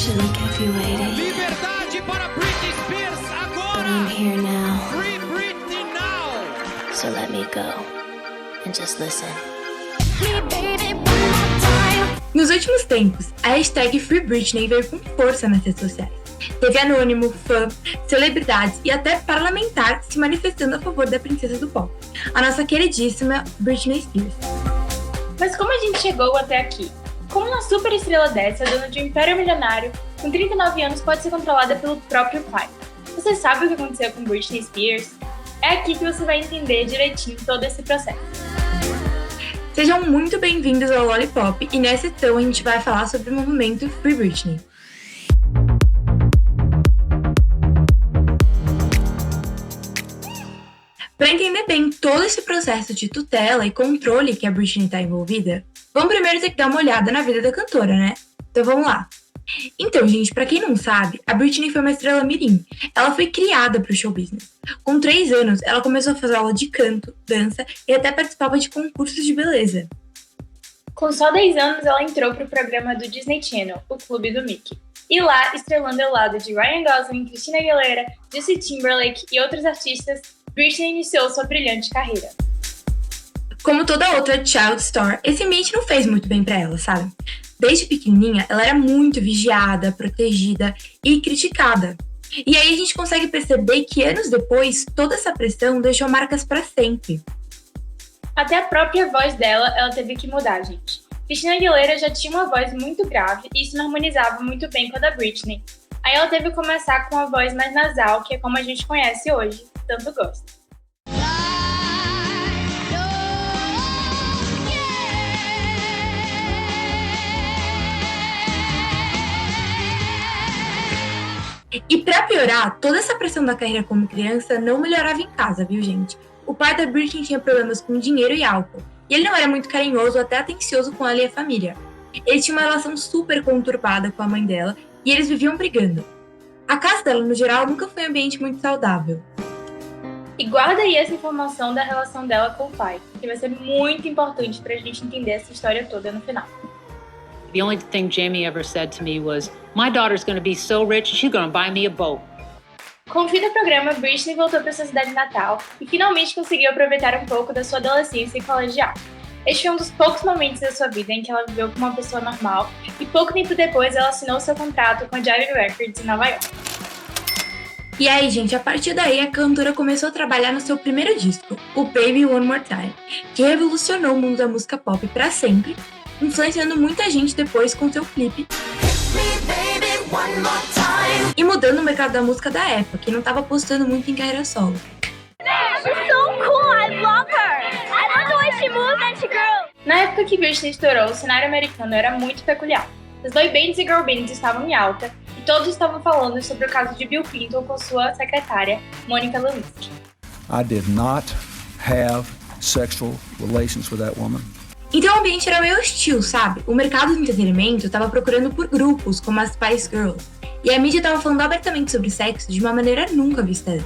Shouldn't have kept you waiting. Liberdade para Britney Spears But I'm agora! here now. Free Britney now! So let me go. And just listen. Nos últimos tempos, a hashtag Free Britney veio com força nas redes sociais. Teve anônimo, fã, celebridades e até parlamentar se manifestando a favor da princesa do pop, a nossa queridíssima Britney Spears. Mas como a gente chegou até aqui? Como uma super estrela dessa, dona de um império milionário, com 39 anos pode ser controlada pelo próprio pai? Você sabe o que aconteceu com Britney Spears? É aqui que você vai entender direitinho todo esse processo. Sejam muito bem-vindos ao Lollipop e nessa edição a gente vai falar sobre o movimento Free Britney. Para entender bem todo esse processo de tutela e controle que a Britney está envolvida, vamos primeiro ter que dar uma olhada na vida da cantora, né? Então vamos lá. Então, gente, pra quem não sabe, a Britney foi uma estrela mirim. Ela foi criada pro show business. Com 3 anos, ela começou a fazer aula de canto, dança e até participava de concursos de beleza. Com só 10 anos, ela entrou pro programa do Disney Channel, o Clube do Mickey. E lá, estrelando ao lado de Ryan Gosling, Christina Aguilera, Justin Timberlake e outros artistas, Britney iniciou sua brilhante carreira. Como toda outra child star, esse ambiente não fez muito bem pra ela, sabe? Desde pequenininha, ela era muito vigiada, protegida e criticada. E aí a gente consegue perceber que anos depois, toda essa pressão deixou marcas pra sempre. Até a própria voz dela, ela teve que mudar, gente. Christina Aguilera já tinha uma voz muito grave e isso não harmonizava muito bem com a da Britney. Aí ela teve que começar com uma voz mais nasal, que é como a gente conhece hoje, tanto gosta. E pra piorar, toda essa pressão da carreira como criança não melhorava em casa, viu, gente? O pai da Britney tinha problemas com dinheiro e álcool, e ele não era muito carinhoso ou até atencioso com ela e a família. Ele tinha uma relação super conturbada com a mãe dela, e eles viviam brigando. A casa dela, no geral, nunca foi um ambiente muito saudável. E guarda aí essa informação da relação dela com o pai, que vai ser muito importante pra gente entender essa história toda no final. The only thing Jamie ever said to me was, "My daughter's going to be so rich, she's going to buy me a boat." Com o fim do programa, Britney voltou para sua cidade natal e finalmente conseguiu aproveitar um pouco da sua adolescência e colegial. Este foi um dos poucos momentos da sua vida em que ela viveu como uma pessoa normal e pouco tempo depois ela assinou seu contrato com a Jive Records em Nova York. E aí, gente, a partir daí a cantora começou a trabalhar no seu primeiro disco, o Baby One More Time, que revolucionou o mundo da música pop para sempre, influenciando muita gente depois com seu clipe e mudando o mercado da música da época, que não estava apostando muito em carreira solo. Na época que Britney estourou, o cenário americano era muito peculiar. As boy bands e girl bands estavam em alta e todos estavam falando sobre o caso de Bill Clinton com sua secretária, Monica Lewinsky. I did not have sexual relations with that woman. Então o ambiente era meio hostil, sabe? O mercado do entretenimento estava procurando por grupos como as Spice Girls. E a mídia estava falando abertamente sobre sexo de uma maneira nunca vista antes.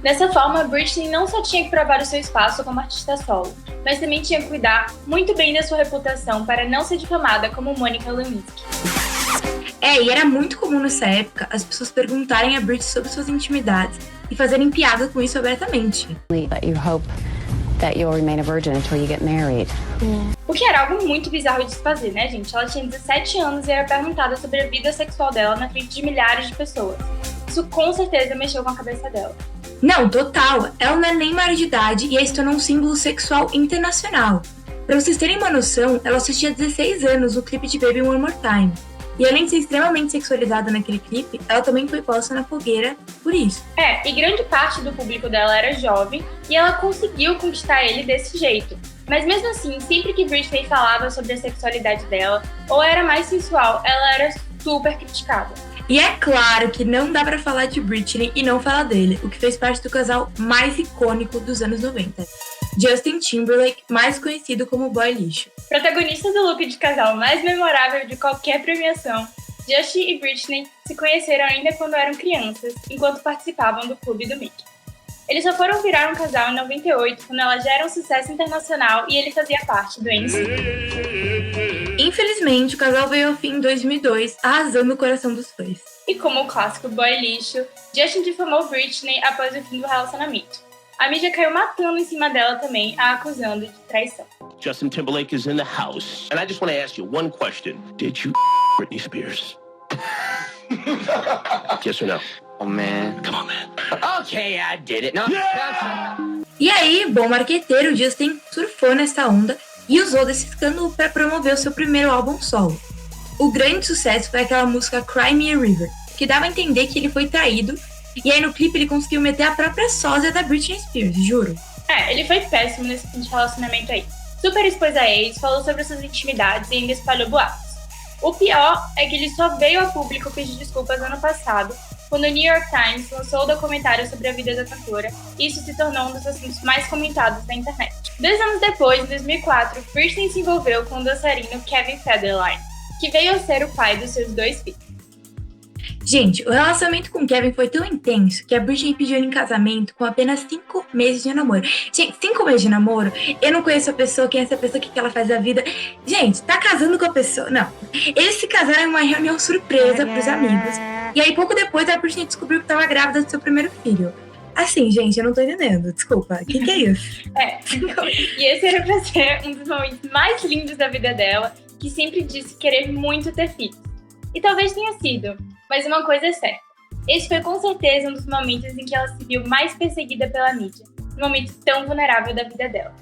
Dessa forma, Britney não só tinha que provar o seu espaço como artista solo, mas também tinha que cuidar muito bem da sua reputação para não ser difamada como Monica Lewinsky. E era muito comum nessa época as pessoas perguntarem a Britney sobre suas intimidades e fazerem piada com isso abertamente. You hope that you'll remain a virgin until you get married. O que era algo muito bizarro de se fazer, né, gente? Ela tinha 17 anos e era perguntada sobre a vida sexual dela na frente de milhares de pessoas. Isso com certeza mexeu com a cabeça dela. Não, total. Ela não é nem maior de idade e aí se tornou um símbolo sexual internacional. Pra vocês terem uma noção, ela só tinha 16 anos no clipe de Baby One More Time. E além de ser extremamente sexualizada naquele clipe, ela também foi posta na fogueira por isso. E grande parte do público dela era jovem e ela conseguiu conquistar ele desse jeito. Mas mesmo assim, sempre que Britney falava sobre a sexualidade dela, ou era mais sensual, ela era super criticada. E é claro que não dá pra falar de Britney e não falar dele, o que fez parte do casal mais icônico dos anos 90. Justin Timberlake, mais conhecido como Boy Lixo. Protagonista do look de casal mais memorável de qualquer premiação, Justin e Britney se conheceram ainda quando eram crianças, enquanto participavam do Clube do Mickey. Eles só foram virar um casal em 98, quando ela já era um sucesso internacional e ele fazia parte do NSYNC. Infelizmente, o casal veio ao fim em 2002, arrasando o coração dos fãs. E como o clássico boy lixo, Justin difamou Britney após o fim do relacionamento. A mídia caiu matando em cima dela também, a acusando de traição. Justin Timberlake is in the house, and I just want to ask you one question. Did you Britney Spears? Yes or no? Oh, man. Come on, man. Okay, I did it. No. E aí, bom marqueteiro, Justin surfou nessa onda e usou desse escândalo para promover o seu primeiro álbum solo. O grande sucesso foi aquela música Cry Me a River, que dava a entender que ele foi traído, e aí no clipe ele conseguiu meter a própria sósia da Britney Spears, juro. Ele foi péssimo nesse fim de relacionamento aí. Super expôs a ex, falou sobre suas intimidades e ainda espalhou boatos. O pior é que ele só veio a público pedir desculpas ano passado, quando o New York Times lançou o documentário sobre a vida da cantora, e isso se tornou um dos assuntos mais comentados na internet. 2 anos depois, em 2004, Britney se envolveu com o dançarino Kevin Federline, que veio a ser o pai dos seus 2 filhos. Gente, o relacionamento com Kevin foi tão intenso que a Britney pediu ele em casamento com apenas 5 meses de namoro. Gente, 5 meses de namoro? Eu não conheço a pessoa, quem é essa pessoa, o que ela faz da vida. Gente, tá casando com a pessoa? Não. Eles se casaram em uma reunião surpresa pros amigos. E aí, pouco depois, a Britney descobriu que tava grávida do seu primeiro filho. Assim, gente, eu não tô entendendo. Desculpa, o que é isso? E esse era pra ser um dos momentos mais lindos da vida dela, que sempre disse querer muito ter filhos. E talvez tenha sido, mas uma coisa é certa. Esse foi com certeza um dos momentos em que ela se viu mais perseguida pela mídia, um momento tão vulnerável da vida dela.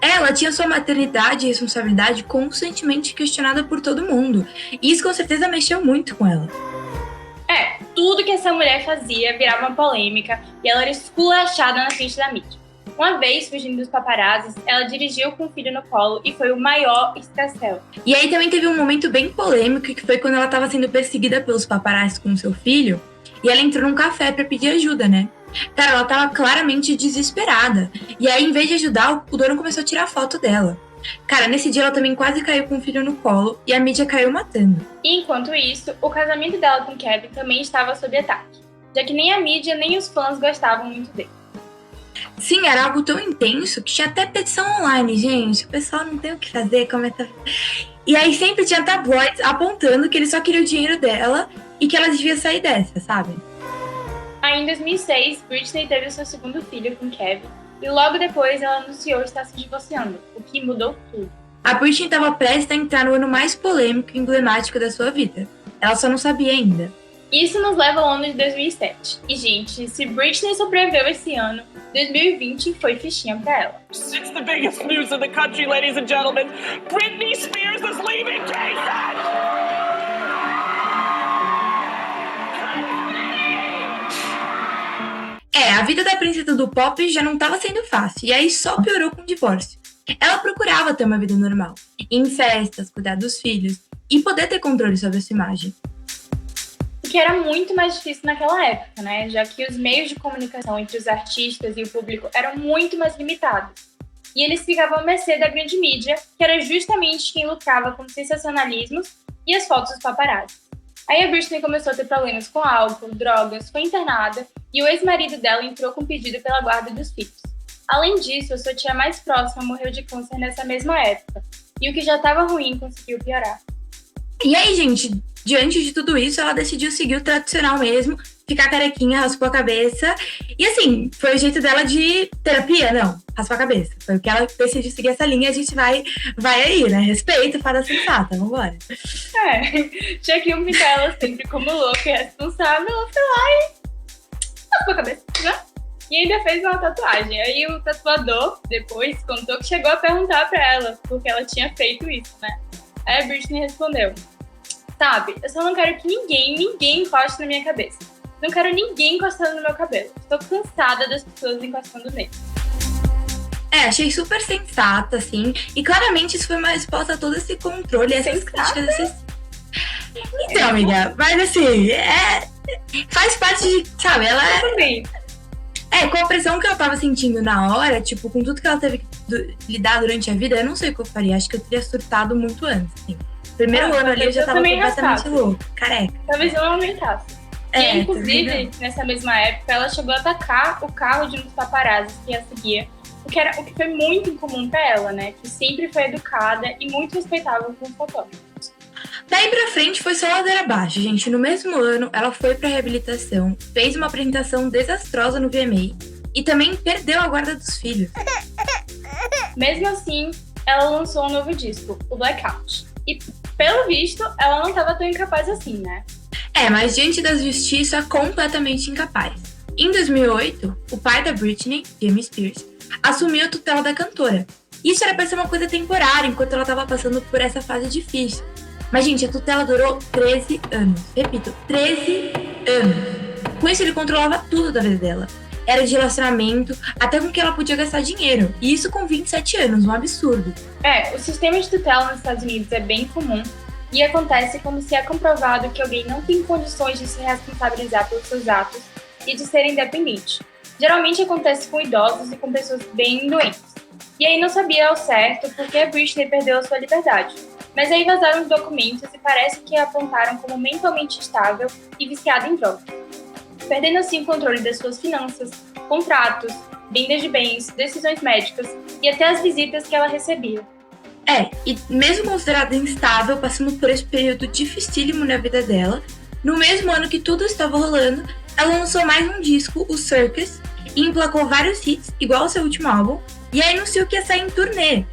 Ela tinha sua maternidade e responsabilidade constantemente questionada por todo mundo. E isso com certeza mexeu muito com ela. Tudo que essa mulher fazia virava uma polêmica e ela era esculachada na frente da mídia. Uma vez, fugindo dos paparazzis, ela dirigiu com o filho no colo e foi o maior escarcéu. E aí também teve um momento bem polêmico, que foi quando ela estava sendo perseguida pelos paparazzis com o seu filho, e ela entrou num café pra pedir ajuda, né? Cara, ela tava claramente desesperada. E aí, em vez de ajudar, o dono começou a tirar foto dela. Cara, nesse dia ela também quase caiu com o filho no colo e a mídia caiu matando. E enquanto isso, o casamento dela com Kevin também estava sob ataque, já que nem a mídia nem os fãs gostavam muito dele. Sim, era algo tão intenso que tinha até petição online, gente. O pessoal não tem o que fazer, comenta. E aí sempre tinha tabloides apontando que ele só queria o dinheiro dela e que ela devia sair dessa, sabe? Aí em 2006, Britney teve o seu segundo filho com Kevin e logo depois ela anunciou estar se divorciando, o que mudou tudo. A Britney estava prestes a entrar no ano mais polêmico e emblemático da sua vida. Ela só não sabia ainda. Isso nos leva ao ano de 2007. E, gente, se Britney sobreviveu esse ano, 2020 foi fichinha pra ela. It's the biggest news in the country, ladies and gentlemen. Britney Spears is leaving Jason! A vida da princesa do pop já não estava sendo fácil, e aí só piorou com o divórcio. Ela procurava ter uma vida normal, ir em festas, cuidar dos filhos e poder ter controle sobre a sua imagem. O que era muito mais difícil naquela época, né? Já que os meios de comunicação entre os artistas e o público eram muito mais limitados. E eles ficavam à mercê da grande mídia, que era justamente quem lucrava com sensacionalismos e as fotos dos paparazzi. Aí a Britney começou a ter problemas com álcool, drogas, foi internada e o ex-marido dela entrou com pedido pela guarda dos filhos. Além disso, a sua tia mais próxima morreu de câncer nessa mesma época, e o que já estava ruim conseguiu piorar. E aí, gente, diante de tudo isso, ela decidiu seguir o tradicional mesmo, ficar carequinha, raspou a cabeça. E assim, foi o jeito dela de terapia, não, raspar a cabeça. Foi o que ela decidiu seguir essa linha, a gente vai aí, né? Respeito, fada sensata, vambora. Já que iam pintar ela sempre como louca e responsável, ela foi lá e raspou a cabeça, né? E ainda fez uma tatuagem. Aí o tatuador, depois, contou que chegou a perguntar pra ela porque ela tinha feito isso, né? Aí a Britney respondeu: sabe, eu só não quero que ninguém encoste na minha cabeça. Não quero ninguém encostando no meu cabelo. Estou cansada das pessoas encostando nele. Achei super sensata, assim. E claramente isso foi uma resposta a todo esse controle, essas críticas. Então, amiga, mas assim, faz parte de, sabe, ela com a pressão que ela tava sentindo na hora, tipo, com tudo que ela teve que lidar durante a vida, eu não sei o que eu faria. Acho que eu teria surtado muito antes, assim. Primeiro ano ali eu já tava completamente louca, careca. Talvez eu não aumentasse. E, inclusive, nessa mesma época, ela chegou a atacar o carro de um dos paparazzis que a seguia, o que foi muito incomum pra ela, né? Que sempre foi educada e muito respeitável com os fotógrafos. Daí pra frente foi só ladeira abaixo, gente. No mesmo ano, ela foi pra reabilitação, fez uma apresentação desastrosa no VMA e também perdeu a guarda dos filhos. Mesmo assim, ela lançou um novo disco, o Blackout. E, pelo visto, ela não estava tão incapaz assim, né? Mas diante da justiça, completamente incapaz. Em 2008, o pai da Britney, Jamie Spears, assumiu a tutela da cantora. Isso era pra ser uma coisa temporária, enquanto ela estava passando por essa fase difícil. Mas, gente, a tutela durou 13 anos. Repito, 13 anos. Com isso, ele controlava tudo da vida dela. Era de relacionamento, até com que ela podia gastar dinheiro. E isso com 27 anos, um absurdo. O sistema de tutela nos Estados Unidos é bem comum e acontece quando se é comprovado que alguém não tem condições de se responsabilizar pelos seus atos e de ser independente. Geralmente acontece com idosos e com pessoas bem doentes. E aí não sabia ao certo porque a Britney perdeu a sua liberdade. Mas aí vazaram os documentos e parece que a apontaram como mentalmente instável e viciada em drogas, perdendo assim o controle das suas finanças, contratos, vendas de bens, decisões médicas e até as visitas que ela recebia. E mesmo considerada instável, passando por esse período dificílimo na vida dela, no mesmo ano que tudo estava rolando, ela lançou mais um disco, o Circus, e emplacou vários hits, igual ao seu último álbum, e aí anunciou que ia sair em turnê.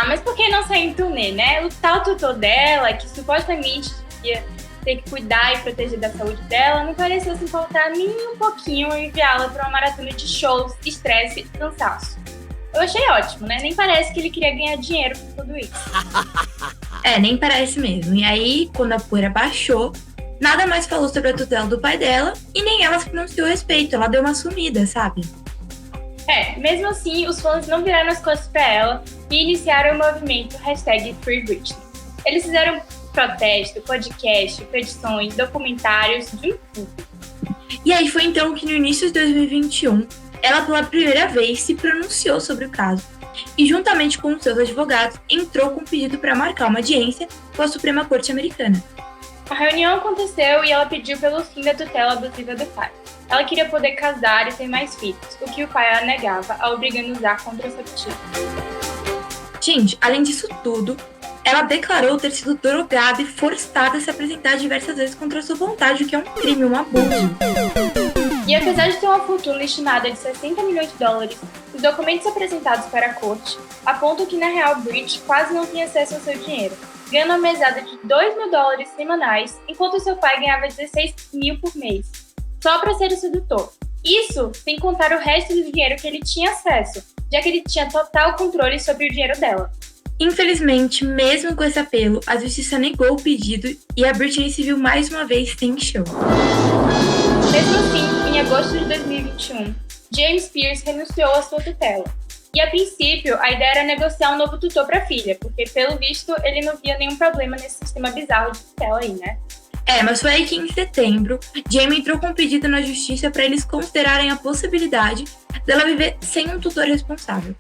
Mas por que não sair em turnê, né? O tal tutor dela, que supostamente ia ter que cuidar e proteger da saúde dela, não pareceu se importar nem um pouquinho em enviá-la para uma maratona de shows, estresse e cansaço. Eu achei ótimo, né? Nem parece que ele queria ganhar dinheiro por tudo isso. Nem parece mesmo. E aí, quando a poeira baixou, nada mais falou sobre a tutela do pai dela e nem ela se pronunciou a respeito. Ela deu uma sumida, sabe? Mesmo assim, os fãs não viraram as costas pra ela e iniciaram o movimento #FreeBritney. Eles fizeram protesto, podcast, petições, documentários, de tudo. E aí foi então que no início de 2021, ela pela primeira vez se pronunciou sobre o caso e juntamente com seus advogados entrou com um pedido para marcar uma audiência com a Suprema Corte Americana. A reunião aconteceu e ela pediu pelo fim da tutela abusiva do pai. Ela queria poder casar e ter mais filhos, o que o pai a negava, a obrigando a usar contraceptivo. Gente, além disso tudo, ela declarou ter sido drogada e forçada a se apresentar diversas vezes contra sua vontade, o que é um crime, um abuso. E apesar de ter uma fortuna estimada de 60 milhões de dólares, os documentos apresentados para a corte apontam que na real Britney quase não tinha acesso ao seu dinheiro, ganhando uma mesada de $2.000 semanais, enquanto seu pai ganhava 16 mil por mês, só para ser o sedutor. Isso sem contar o resto do dinheiro que ele tinha acesso, já que ele tinha total controle sobre o dinheiro dela. Infelizmente, mesmo com esse apelo, a justiça negou o pedido e a Britney se viu mais uma vez sem show. Mesmo assim, em agosto de 2021, Jamie Spears renunciou à sua tutela. E a princípio, a ideia era negociar um novo tutor para a filha, porque pelo visto ele não via nenhum problema nesse sistema bizarro de tutela aí, né? Mas foi aí que em setembro, Jamie entrou com um pedido na justiça para eles considerarem a possibilidade dela viver sem um tutor responsável.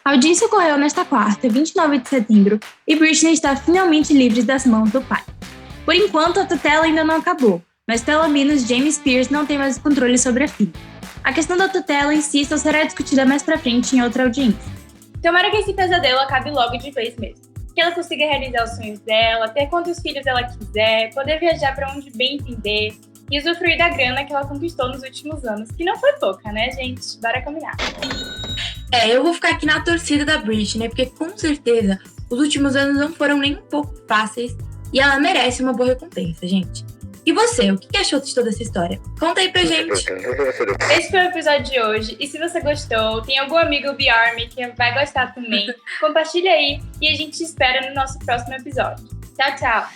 A audiência ocorreu nesta quarta, 29 de setembro, e Britney está finalmente livre das mãos do pai. Por enquanto, a tutela ainda não acabou, mas pelo menos Jamie Spears não tem mais controle sobre a filha. A questão da tutela em si só será discutida mais pra frente em outra audiência. Tomara que esse pesadelo acabe logo de vez mesmo. Que ela consiga realizar os sonhos dela, ter quantos filhos ela quiser, poder viajar pra onde bem entender e usufruir da grana que ela conquistou nos últimos anos, que não foi pouca, né, gente? Bora combinar. Eu vou ficar aqui na torcida da Britney, porque com certeza os últimos anos não foram nem um pouco fáceis e ela merece uma boa recompensa, gente. E você, o que achou de toda essa história? Conta aí pra gente. Esse foi o episódio de hoje. E se você gostou, tem algum amigo B-Army que vai gostar também, compartilha aí e a gente te espera no nosso próximo episódio. Tchau, tchau!